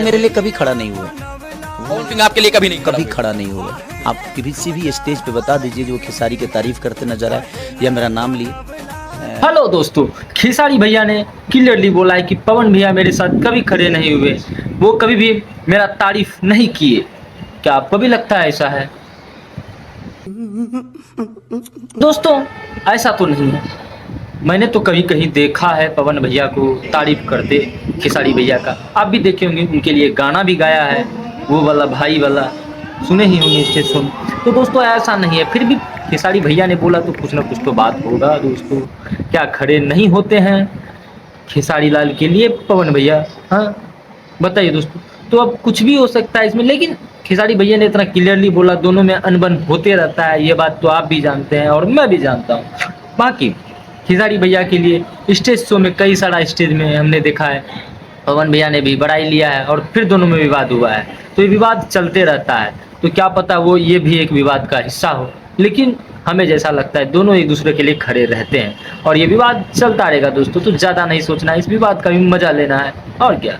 मेरे लिए कभी खड़ा नहीं हुआ, पवन सिंह आपके लिए कभी नहीं कभी खड़ा नहीं हुआ। आप किसी भी स्टेज पे बता दीजिए जो खेसारी की तारीफ करते नजर आए या मेरा नाम लिए। हेलो दोस्तों, खेसारी भैया ने क्लियरली बोला है कि पवन भैया मेरे साथ कभी खड़े नहीं हुए, वो कभी भी मेरा तारीफ नहीं किए। क्या आपको भी लगता है ऐसा है? दोस्तों, ऐसा तो नहीं है। मैंने तो कहीं कहीं देखा है पवन भैया को तारीफ करते खेसारी भैया का। आप भी देखे होंगे, उनके लिए गाना भी गाया है, वो वाला भाई वाला सुने ही होंगे स्टेज शो में। तो दोस्तों ऐसा नहीं है, फिर भी खेसारी भैया ने बोला तो कुछ ना कुछ तो बात होगा दोस्तों। क्या खड़े नहीं होते हैं खेसारी लाल के लिए पवन भैया? हाँ बताइए दोस्तों। तो अब कुछ भी हो सकता है इसमें, लेकिन खेसारी भैया ने इतना क्लियरली बोला, दोनों में अनबन होते रहता है, ये बात तो आप भी जानते हैं और मैं भी जानता हूँ। बाकी खेसारी भैया के लिए स्टेज शो में कई सारा स्टेज में हमने देखा है पवन भैया ने भी बड़ाई लिया है और फिर दोनों में विवाद हुआ है। तो ये विवाद चलते रहता है, तो क्या पता वो ये भी एक विवाद का हिस्सा हो, लेकिन हमें जैसा लगता है दोनों एक दूसरे के लिए खड़े रहते हैं और ये विवाद चलता रहेगा दोस्तों। तो ज़्यादा नहीं सोचना है, इस विवाद का भी मजा लेना है और क्या।